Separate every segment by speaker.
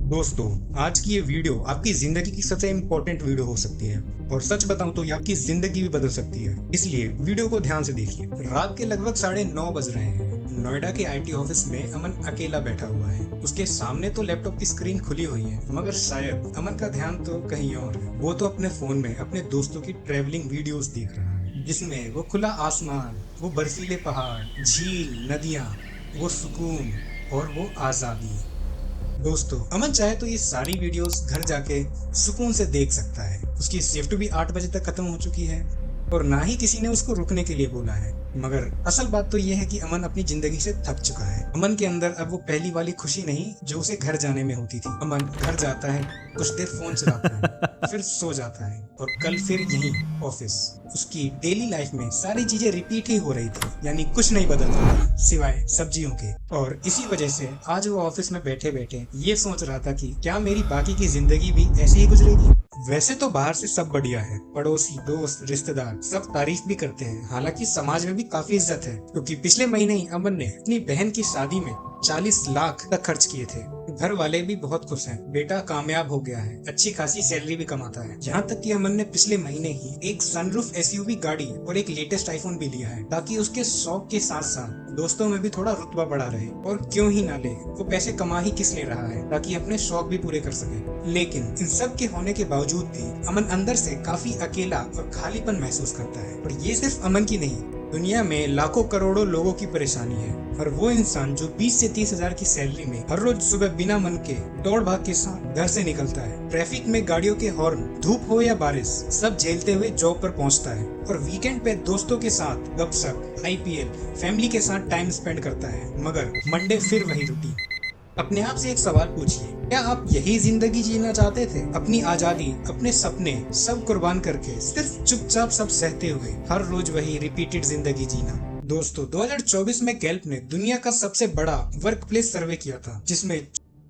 Speaker 1: दोस्तों, आज की ये वीडियो आपकी जिंदगी की सबसे इम्पोर्टेंट वीडियो हो सकती है और सच बताऊं तो ये आपकी जिंदगी भी बदल सकती है। इसलिए वीडियो को ध्यान से देखिए। रात के लगभग 9:30 बज रहे हैं। नोएडा के आईटी ऑफिस में अमन अकेला बैठा हुआ है। उसके सामने तो लैपटॉप की स्क्रीन खुली हुई है, मगर शायद अमन का ध्यान तो कहीं और है। वो तो अपने फोन में अपने दोस्तों की ट्रेवलिंग वीडियोस देख रहा है, जिसमें वो खुला आसमान, वो बर्फीले पहाड़, झील, नदियाँ, वो सुकून और वो आजादी। दोस्तों, अमन चाहे तो ये सारी वीडियोस घर जाके सुकून से देख सकता है। उसकी शिफ्ट भी 8 बजे तक खत्म हो चुकी है और ना ही किसी ने उसको रुकने के लिए बोला है। मगर असल बात तो ये है कि अमन अपनी जिंदगी से थक चुका है। अमन के अंदर अब वो पहली वाली खुशी नहीं जो उसे घर जाने में होती थी। अमन घर जाता है, कुछ देर फोन चलाता है, फिर सो जाता है और कल फिर यही ऑफिस। उसकी डेली लाइफ में सारी चीजें रिपीट ही हो रही थी, यानी कुछ नहीं बदल रहा था सिवाय सब्जियों के। और इसी वजह से आज वो ऑफिस में बैठे बैठे ये सोच रहा था कि क्या मेरी बाकी की जिंदगी भी ऐसे ही गुजरेगी। वैसे तो बाहर से सब बढ़िया है, पड़ोसी, दोस्त, रिश्तेदार सब तारीफ भी करते हैं। हालांकि समाज में भी काफी इज्जत है, क्योंकि पिछले महीने ही अमन ने अपनी बहन की शादी में 40 लाख तक खर्च किए थे। घर वाले भी बहुत खुश हैं। बेटा कामयाब हो गया है, अच्छी खासी सैलरी भी कमाता है। यहाँ तक कि अमन ने पिछले महीने ही एक सनरूफ एसयूवी गाड़ी और एक लेटेस्ट आईफोन भी लिया है, ताकि उसके शौक के साथ साथ दोस्तों में भी थोड़ा रुतबा बढ़ा रहे। और क्यों ही ना ले, वो पैसे कमा ही किस ले रहा है, ताकि अपने शौक भी पूरे कर सके। लेकिन इन सब के होने के बावजूद भी अमन अंदर से काफी अकेला और खालीपन महसूस करता है। और ये सिर्फ अमन की नहीं, दुनिया में लाखों करोड़ों लोगों की परेशानी है। और वो इंसान जो 20 से 30 हजार की सैलरी में हर रोज सुबह बिना मन के दौड़ भाग के साथ घर से निकलता है, ट्रैफिक में गाड़ियों के हॉर्न, धूप हो या बारिश, सब झेलते हुए जॉब पर पहुंचता है और वीकेंड पे दोस्तों के साथ गपशप, आईपीएल, फैमिली के साथ टाइम स्पेंड करता है। मगर मंडे फिर वही रूटीन। अपने आप से एक सवाल पूछिए, क्या आप यही जिंदगी जीना चाहते थे? अपनी आजादी, अपने सपने सब कुर्बान करके सिर्फ चुपचाप सब सहते हुए हर रोज वही रिपीटेड जिंदगी जीना। दोस्तों, 2024 में गैल्प ने दुनिया का सबसे बड़ा वर्क प्लेस सर्वे किया था, जिसमें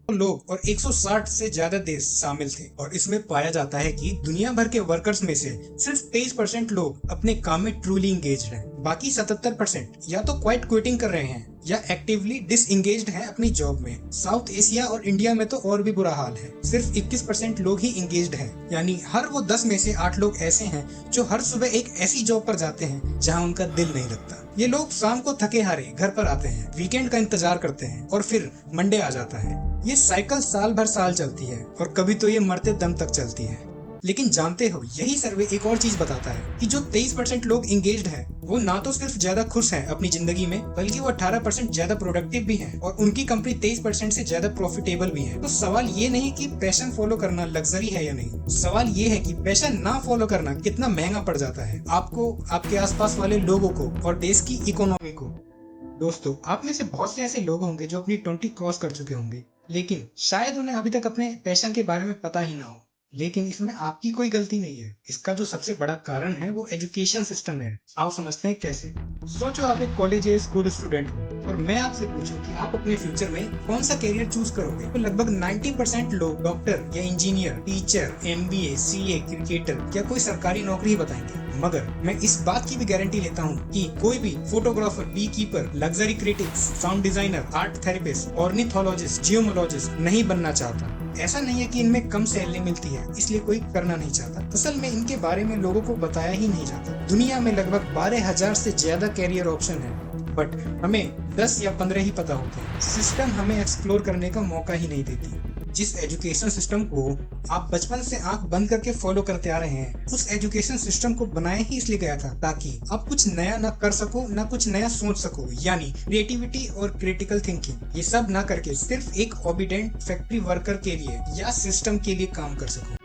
Speaker 1: लोग और 160 से ज्यादा देश शामिल थे। और इसमें पाया जाता है कि दुनिया भर के वर्कर्स में से सिर्फ 23% लोग अपने काम में ट्रूली इंगेज्ड हैं। बाकी 77% या तो क्वाइट क्विटिंग कर रहे हैं या एक्टिवली डिसएंगेज्ड हैं अपनी जॉब में। साउथ एशिया और इंडिया में तो और भी बुरा हाल है। सिर्फ 21% लोग ही इंगेज्ड हैं, यानी हर वो 10 में से 8 लोग ऐसे हैं जो हर सुबह एक ऐसी जॉब पर जाते हैं जहां उनका दिल नहीं लगता। ये लोग शाम को थके हारे घर पर आते हैं, वीकेंड का इंतजार करते हैं और फिर मंडे आ जाता है। ये साइकिल साल भर साल चलती है और कभी तो ये मरते दम तक चलती है। लेकिन जानते हो, यही सर्वे एक और चीज बताता है कि जो 23% लोग इंगेज्ड हैं, वो ना तो सिर्फ ज्यादा खुश हैं अपनी जिंदगी में, बल्कि वो 18% ज्यादा प्रोडक्टिव भी हैं और उनकी कंपनी 23% से ज्यादा प्रॉफिटेबल भी है। तो सवाल ये नहीं कि पैशन फॉलो करना लग्जरी है या नहीं, सवाल ये है कि पैशन ना फॉलो करना कितना महंगा पड़ जाता है आपको, आपके आसपास वाले लोगों को और देश की इकोनॉमी को। दोस्तों, आप में से बहुत से ऐसे लोग होंगे जो अपनी 20 क्रॉस कर चुके होंगे, लेकिन शायद उन्हें अभी तक अपने पैशन के बारे में पता ही ना हो। लेकिन इसमें आपकी कोई गलती नहीं है। इसका जो सबसे बड़ा कारण है वो एजुकेशन सिस्टम है। आप समझते हैं कैसे? सोचो, आप एक कॉलेज या स्कूल स्टूडेंट हो और मैं आपसे पूछूं कि आप अपने फ्यूचर में कौन सा करियर चूज करोगे, तो लगभग 90% लोग डॉक्टर या engineer, teacher, MBA, CA, cricketer या कोई सरकारी नौकरी ही बताएंगे। मगर मैं इस बात की भी गारंटी लेता हूँ कि कोई भी photographer, beekeeper, luxury critics, sound designer, art therapist, ornithologist, gemologist नहीं बनना चाहता। ऐसा नहीं है कि इनमें कम सैलरी मिलती है इसलिए कोई करना नहीं चाहता, असल में इनके बारे में लोगों को बताया ही नहीं जाता। दुनिया में लगभग 12,000 से ज्यादा कैरियर ऑप्शन है, बट हमें 10 या 15 ही पता होते हैं। सिस्टम हमें एक्सप्लोर करने का मौका ही नहीं देती। जिस एजुकेशन सिस्टम को आप बचपन से आंख बंद करके फॉलो करते आ रहे हैं, उस एजुकेशन सिस्टम को बनाया ही इसलिए गया था ताकि आप कुछ नया ना कर सको, ना कुछ नया सोच सको, यानी क्रिएटिविटी और क्रिटिकल थिंकिंग। ये सब ना करके सिर्फ एक ओबीडेंट फैक्ट्री वर्कर के लिए या सिस्टम के लिए काम कर सको।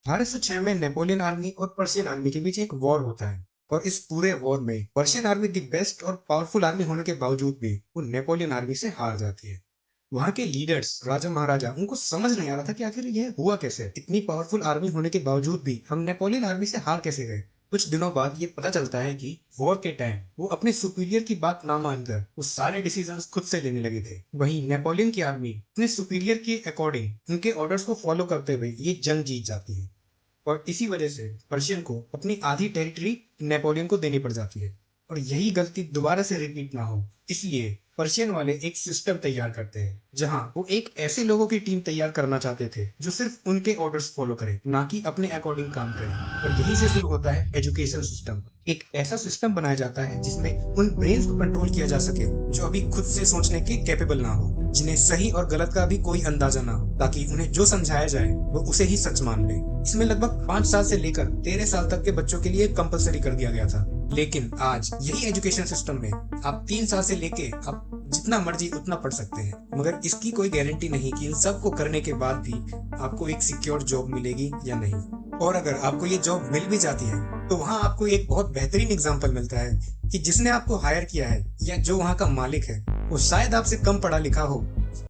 Speaker 1: 1806 में नेपोलियन आर्मी और पर्शियन आर्मी के बीच एक वॉर होता है और इस पूरे वॉर में पर्शियन आर्मी दी बेस्ट और पावरफुल आर्मी होने के बावजूद भी वो नेपोलियन आर्मी से हार जाती है। वहाँ के लीडर्स, राजा महाराजा, उनको समझ नहीं आ रहा था कि आखिर ये हुआ कैसे। इतनी पावरफुल आर्मी होने के बावजूद भी हम नेपोलियन आर्मी से हार कैसे गए। कुछ दिनों बाद ये पता चलता है कि वॉर के टाइम वो अपने सुपीरियर की बात ना मानकर वो सारे डिसीजंस खुद से लेने लगे थे। वहीं नेपोलियन की आर्मी अपने सुपीरियर के अकॉर्डिंग उनके ऑर्डर्स को फॉलो करते हुए ये जंग जीत जाती है और इसी वजह से पर्शियन को अपनी आधी टेरिटरी नेपोलियन को देनी पड़ जाती है। और यही गलती दोबारा से रिपीट ना हो, इसलिए पर्शियन वाले एक सिस्टम तैयार करते हैं जहां वो एक ऐसे लोगों की टीम तैयार करना चाहते थे जो सिर्फ उनके ऑर्डर्स फॉलो करे, ना कि अपने अकॉर्डिंग काम करे। और यहीं से शुरू होता है एजुकेशन सिस्टम। एक ऐसा सिस्टम बनाया जाता है जिसमें उन ब्रेन्स को कंट्रोल किया जा सके जो अभी खुद से सोचने के कैपेबल ना हो, जिन्हें सही और गलत का भी कोई अंदाजा ना हो, ताकि उन्हें जो समझाया जाए वो उसे ही सच मान ले। इसमें लगभग 5 साल से लेकर 13 साल तक के बच्चों के लिए कंपलसरी कर दिया गया था। लेकिन आज यही एजुकेशन सिस्टम में आप 3 साल से लेके आप जितना मर्जी उतना पढ़ सकते हैं, मगर इसकी कोई गारंटी नहीं कि इन सब को करने के बाद भी आपको एक सिक्योर जॉब मिलेगी या नहीं। और अगर आपको ये जॉब मिल भी जाती है तो वहाँ आपको एक बहुत बेहतरीन एग्जाम्पल मिलता है कि जिसने आपको हायर किया है या जो वहाँ का मालिक है वो शायद आपसे कम पढ़ा लिखा हो,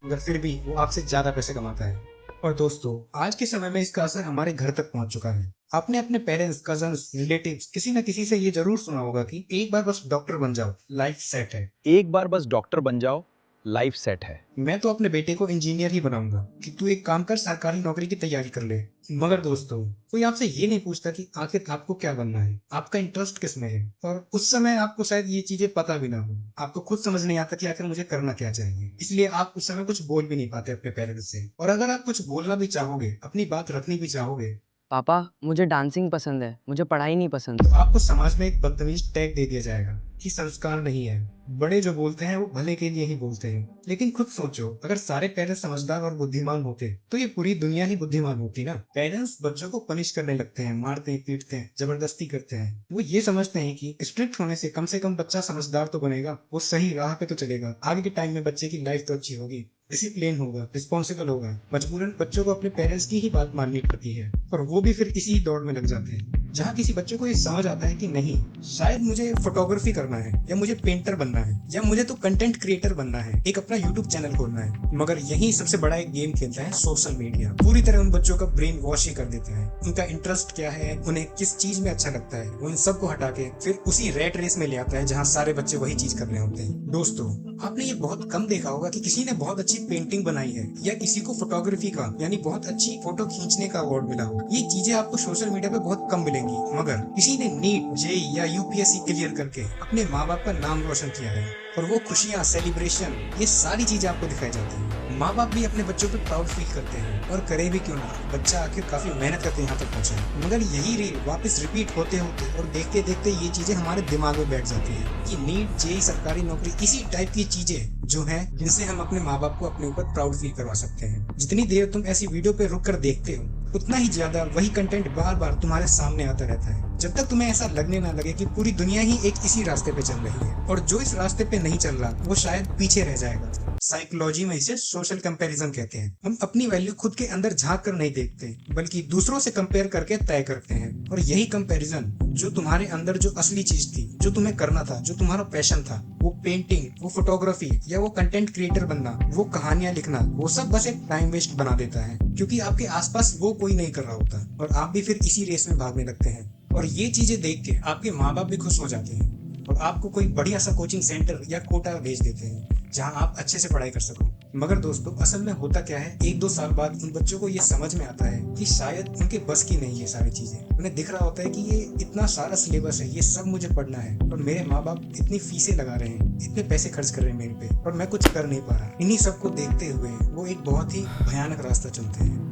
Speaker 1: मगर फिर भी वो आपसे ज्यादा पैसे कमाता है। और दोस्तों, आज के समय में इसका असर हमारे घर तक पहुंच चुका है। आपने अपने पेरेंट्स, कजन्स, रिलेटिव्स, किसी न किसी से ये जरूर सुना होगा कि एक बार बस डॉक्टर बन जाओ, लाइफ सेट है।
Speaker 2: एक बार बस डॉक्टर बन जाओ, लाइफ सेट है।
Speaker 1: मैं तो अपने बेटे को इंजीनियर ही बनाऊंगा कि तू एक काम कर, सरकारी नौकरी की तैयारी कर ले। मगर दोस्तों, कोई आपसे ये नहीं पूछता कि आखिर आपको क्या बनना है, आपका इंटरेस्ट किस में है। और उस समय आपको शायद ये चीजें पता भी ना हो, आपको खुद समझ नहीं आता कि आखिर मुझे करना क्या चाहिए। इसलिए आप उस समय कुछ बोल भी नहीं पाते अपने पेरेंट्स से। और अगर आप कुछ बोलना भी चाहोगे, अपनी बात रखनी भी चाहोगे,
Speaker 3: पापा, मुझे डांसिंग पसंद है, मुझे पढ़ाई नहीं पसंद।
Speaker 1: तो आपको समाज में एक बदतमीज टैग दे दिया जाएगा कि संस्कार नहीं है। बड़े जो बोलते हैं वो भले के लिए ही बोलते हैं। लेकिन खुद सोचो, अगर सारे पेरेंट्स समझदार और बुद्धिमान होते तो ये पूरी दुनिया ही बुद्धिमान होती ना। पेरेंट्स बच्चों को पनिश करने लगते हैं, मारते हैं, पीटते हैं, जबरदस्ती करते हैं। वो ये समझते हैं कि स्ट्रिक्ट होने से कम बच्चा समझदार तो बनेगा, वो सही राह पे तो चलेगा, आगे के टाइम में बच्चे की लाइफ तो अच्छी होगी, डिसिप्लिन होगा, रिस्पॉन्सिबल होगा। मजबूरन बच्चों को अपने पेरेंट्स की ही बात माननी पड़ती है और वो भी फिर इसी दौड़ में लग जाते हैं जहाँ किसी बच्चों को ये समझ आता है कि नहीं, शायद मुझे फोटोग्राफी करना है, या मुझे पेंटर बनना है, या मुझे तो कंटेंट क्रिएटर बनना है, एक अपना यूट्यूब चैनल खोलना है। मगर यही सबसे बड़ा एक गेम खेलता है सोशल मीडिया। पूरी तरह उन बच्चों का ब्रेन वॉश ही कर देता है। उनका इंटरेस्ट क्या है, उन्हें किस चीज में अच्छा लगता है, वो इन सबको हटा के फिर उसी रेट रेस में ले आता है जहाँ सारे बच्चे वही चीज कर रहे होते हैं। दोस्तों, आपने ये बहुत कम देखा होगा कि किसी ने बहुत अच्छी पेंटिंग बनाई है या किसी को फोटोग्राफी का यानी बहुत अच्छी फोटो खींचने का अवार्ड मिला हो। ये चीजें आपको सोशल मीडिया पे बहुत कम मिलेंगी। मगर किसी ने नीट, जेईई या यूपीएससी क्लियर करके अपने माँ बाप का नाम रोशन किया है और वो खुशियाँ, सेलिब्रेशन, ये सारी चीजें आपको दिखाई जाती है। माँ बाप भी अपने बच्चों पे प्राउड फील करते हैं और करे भी क्यों ना, बच्चा आखिर काफी मेहनत करके यहाँ तक पहुँचा है। मगर यही रील वापस रिपीट होते होते और देखते देखते ये चीजें हमारे दिमाग में बैठ जाती है कि नीट, जेईई, सरकारी नौकरी, इसी टाइप की चीजें जो है जिनसे हम अपने माँ बाप को अपने ऊपर प्राउड फील करवा सकते हैं। जितनी देर तुम ऐसी वीडियो पे रुक कर देखते हो, उतना ही ज्यादा वही कंटेंट बार बार तुम्हारे सामने आता रहता है, जब तक तुम्हें ऐसा लगने ना लगे कि पूरी दुनिया ही एक इसी रास्ते पे चल रही है और जो इस रास्ते पे नहीं चल रहा वो शायद पीछे रह जाएगा। साइकोलॉजी में इसे सोशल कंपैरिजन कहते हैं। हम अपनी वैल्यू खुद के अंदर झांक कर नहीं देखते, बल्कि दूसरों से कंपेयर करके तय करते हैं। और यही कंपैरिजन जो तुम्हारे अंदर जो असली चीज थी, जो तुम्हें करना था, जो तुम्हारा पैशन था, वो पेंटिंग, वो फोटोग्राफी या वो कंटेंट क्रिएटर बनना, वो कहानियां लिखना, वो सब बस एक टाइम वेस्ट बना देता है, क्योंकि आपके आसपास वो कोई नहीं कर रहा होता और आप भी फिर इसी रेस में भागने लगते हैं। और ये चीजें देख के आपके माँ बाप भी खुश हो जाते हैं और आपको कोई बढ़िया सा कोचिंग सेंटर या कोटा भेज देते हैं जहां आप अच्छे से पढ़ाई कर सको। मगर दोस्तों, असल में होता क्या है, 1-2 साल बाद उन बच्चों को ये समझ में आता है कि शायद उनके बस की नहीं है सारी चीजें। उन्हें दिख रहा होता है कि ये इतना सारा सिलेबस है, ये सब मुझे पढ़ना है और मेरे माँ बाप इतनी फीसें लगा रहे हैं, इतने पैसे खर्च कर रहे हैं मेरे पे और मैं कुछ कर नहीं पा रहा। इन्हीं सबको देखते हुए वो एक बहुत ही भयानक रास्ता चुनते हैं।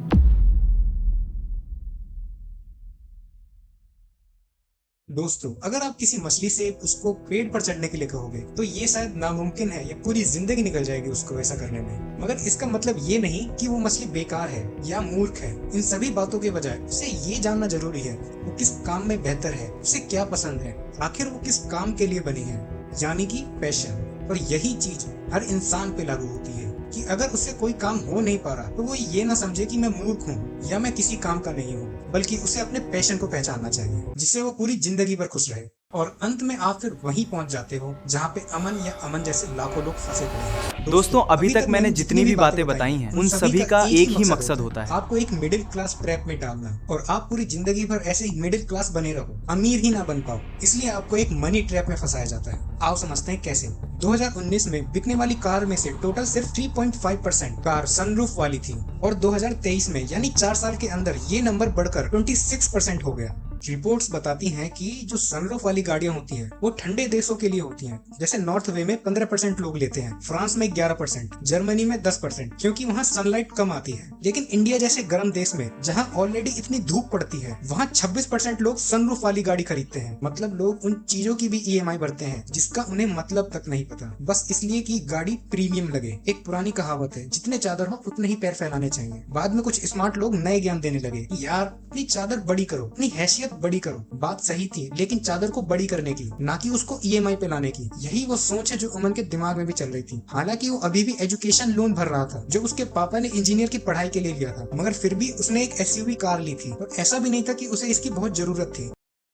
Speaker 1: दोस्तों, अगर आप किसी मछली से उसको पेड़ पर चढ़ने के लिए कहोगे तो ये शायद नामुमकिन है, या पूरी जिंदगी निकल जाएगी उसको ऐसा करने में। मगर इसका मतलब ये नहीं कि वो मछली बेकार है या मूर्ख है। इन सभी बातों के बजाय उसे ये जानना जरूरी है वो किस काम में बेहतर है, उसे क्या पसंद है, आखिर वो किस काम के लिए बनी है, यानी कि पैशन। और यही चीज हर इंसान पे लागू होती है कि अगर उससे कोई काम हो नहीं पा रहा तो वो ये ना समझे कि मैं मूर्ख हूँ या मैं किसी काम का नहीं हूँ, बल्कि उसे अपने पैशन को पहचानना चाहिए जिससे वो पूरी जिंदगी भर खुश रहे। और अंत में आप फिर वहीं पहुंच जाते हो जहाँ पे अमन या अमन जैसे लाखों लोग फंसे पड़े हैं।
Speaker 2: दोस्तों, अभी तक मैंने जितनी भी बातें बताई हैं उन सभी का एक ही मकसद होता है,
Speaker 1: आपको एक मिडिल क्लास ट्रैप में डालना, और आप पूरी जिंदगी भर ऐसे ही मिडिल क्लास बने रहो, अमीर ही ना बन पाओ। इसलिए आपको एक मनी ट्रैप में फंसाया जाता है। आओ समझते हैं कैसे। 2019 में बिकने वाली कार में से टोटल सिर्फ 3.5% कार सनरूफ वाली थी और 2023 में यानी 4 साल के अंदर ये नंबर बढ़कर 26% हो गया। रिपोर्ट्स बताती हैं कि जो सनरूफ वाली गाड़ियां होती हैं वो ठंडे देशों के लिए होती हैं। जैसे नॉर्थ वे में 15% लोग लेते हैं, फ्रांस में 11%, जर्मनी में 10%, क्योंकि वहाँ सनलाइट कम आती है। लेकिन इंडिया जैसे गर्म देश में जहाँ ऑलरेडी इतनी धूप पड़ती है, वहाँ 26% लोग सनरूफ वाली गाड़ी खरीदते हैं। मतलब लोग उन चीजों की भी EMI भरते हैं जिसका उन्हें मतलब तक नहीं पता, बस इसलिए कि गाड़ी प्रीमियम लगे। एक पुरानी कहावत है, जितने चादर हो उतने ही पैर फैलाने चाहिए। बाद में कुछ स्मार्ट लोग नए ज्ञान देने लगे कि यार अपनी चादर बड़ी करो, अपनी हैसियत बड़ी करो। बात सही थी, लेकिन चादर को बड़ी करने की, ना कि उसको EMI पे लाने की। यही वो सोच है जो अमन के दिमाग में भी चल रही थी। हालांकि वो अभी भी एजुकेशन लोन भर रहा था जो उसके पापा ने इंजीनियर की पढ़ाई के लिए लिया था, मगर फिर भी उसने एक SUV कार ली थी। और ऐसा भी नहीं था कि उसे इसकी बहुत जरूरत थी,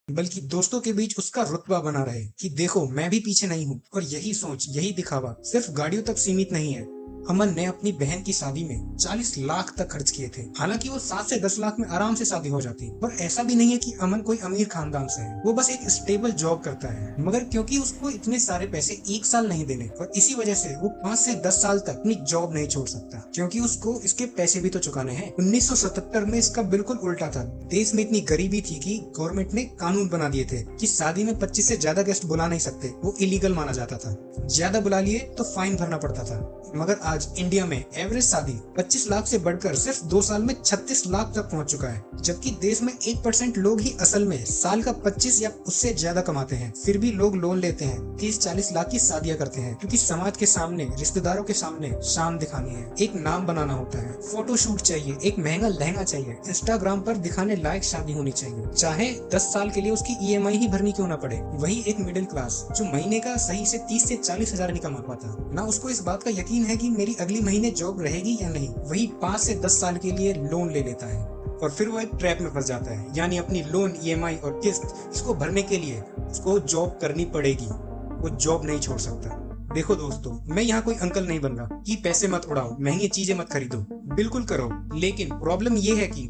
Speaker 1: बल्कि दोस्तों के बीच उसका रुतबा बना रहे कि देखो मैं भी पीछे नहीं हूँ। और यही सोच, यही दिखावा सिर्फ गाड़ियों तक सीमित नहीं है। अमन ने अपनी बहन की शादी में 40 लाख तक खर्च किए थे। हालांकि वो 7 से 10 लाख में आराम से शादी हो जाती, पर ऐसा भी नहीं है कि अमन कोई अमीर खानदान से है। वो बस एक स्टेबल जॉब करता है, मगर क्योंकि उसको इतने सारे पैसे एक साल नहीं देने, और इसी वजह से वो 5 से 10 साल तक अपनी जॉब नहीं छोड़ सकता, क्योंकि उसको इसके पैसे भी तो चुकाने हैं। 1977 में इसका बिल्कुल उल्टा था। देश में इतनी गरीबी थी कि गवर्नमेंट ने कानून बना दिए थे कि शादी में 25 से ज्यादा गेस्ट बुला नहीं सकते, वो इलीगल माना जाता था। ज्यादा बुला लिए तो फाइन भरना पड़ता था। मगर आज इंडिया में एवरेज शादी 25 लाख से बढ़कर सिर्फ 2 साल में 36 लाख तक पहुंच चुका है, जबकि देश में 1% लोग ही असल में साल का 25 या उससे ज्यादा कमाते हैं। फिर भी लोग लोन लेते हैं, 30-40 लाख की शादियां करते हैं, क्योंकि समाज के सामने, रिश्तेदारों के सामने शान दिखानी है, एक नाम बनाना होता है, फोटो शूट चाहिए, एक महंगा लहंगा चाहिए, इंस्टाग्राम पर दिखाने लायक शादी होनी चाहिए, चाहे 10 साल के लिए उसकी EMI ही भरनी क्यों ना पड़े। वही एक मिडिल क्लास जो महीने का सही से 30 से 40 हजार नहीं कमा पाता, ना उसको इस बात का यकीन है कि मेरी अगली महीने जॉब रहेगी या नहीं, वही 5 से 10 साल के लिए लोन ले लेता है। और फिर वो एक ट्रैप में फंस जाता है, यानी अपनी लोन, EMI और किस्त, इसको भरने के लिए उसको जॉब करनी पड़ेगी। वो जॉब नहीं छोड़ सकता। देखो दोस्तों, मैं यहाँ कोई अंकल नहीं बन रहा कि पैसे मत उड़ाओ, महंगी चीजें मत खरीदो, बिल्कुल करो, लेकिन प्रॉब्लम ये है कि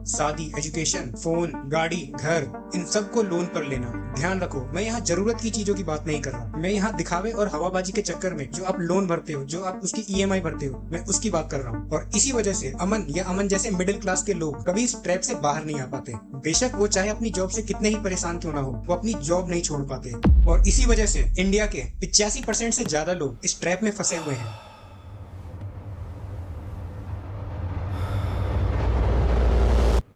Speaker 1: शादी, एजुकेशन, फोन, गाड़ी, घर, इन सब को लोन पर लेना। ध्यान रखो, मैं यहाँ जरूरत की चीजों की बात नहीं कर रहा। मैं यहाँ दिखावे और हवाबाजी के चक्कर में जो आप लोन भरते हो, जो आप उसकी EMI भरते हो, मैं उसकी बात कर रहा हूँ। और इसी वजह से अमन या अमन जैसे मिडिल क्लास के लोग कभी इस ट्रैप से बाहर नहीं आ पाते। बेशक वो चाहे अपनी जॉब से कितने ही परेशान क्यों ना हो, वो अपनी जॉब नहीं छोड़ पाते। और इसी वजह से इंडिया के 85% से ज्यादा लोग इस ट्रैप में फंसे हुए हैं।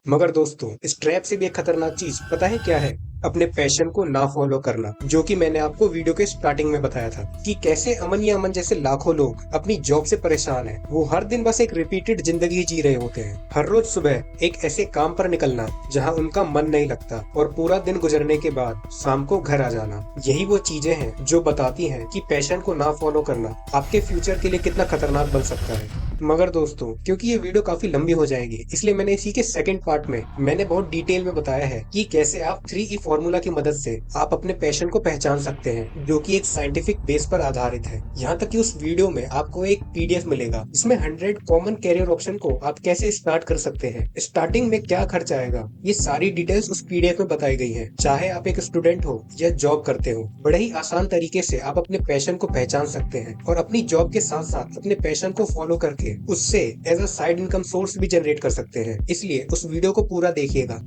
Speaker 1: मगर दोस्तों, इस ट्रैप से भी एक खतरनाक चीज पता है क्या है? अपने पैशन को ना फॉलो करना, जो कि मैंने आपको वीडियो के स्टार्टिंग में बताया था कि कैसे अमन या अमन जैसे लाखों लोग अपनी जॉब से परेशान हैं। वो हर दिन बस एक रिपीटेड जिंदगी जी रहे होते हैं। हर रोज सुबह एक ऐसे काम पर निकलना जहां उनका मन नहीं लगता, और पूरा दिन गुजरने के बाद शाम को घर आ जाना। यही वो चीजें हैं जो बताती हैं कि पैशन को ना फॉलो करना आपके फ्यूचर के लिए कितना खतरनाक बन सकता है। मगर दोस्तों, क्योंकि ये वीडियो काफी लंबी हो जाएगी, इसलिए मैंने इसी के सेकंड पार्ट में मैंने बहुत डिटेल में बताया है कि कैसे आप 3E फॉर्मूला की मदद से आप अपने पैशन को पहचान सकते हैं, जो कि एक साइंटिफिक बेस पर आधारित है। यहाँ तक कि उस वीडियो में आपको एक PDF मिलेगा जिसमें 100 कॉमन कैरियर ऑप्शन को आप कैसे स्टार्ट कर सकते हैं, स्टार्टिंग में क्या खर्च आएगा, ये सारी डिटेल्स उस PDF में बताई गई है। चाहे आप एक स्टूडेंट हो या जॉब करते हो, बड़े ही आसान तरीके से आप अपने पैशन को पहचान सकते हैं और अपनी जॉब के साथ साथ अपने पैशन को फॉलो करके उससे as a side income source भी जनरेट कर सकते हैं। इसलिए उस वीडियो को पूरा देखिएगा।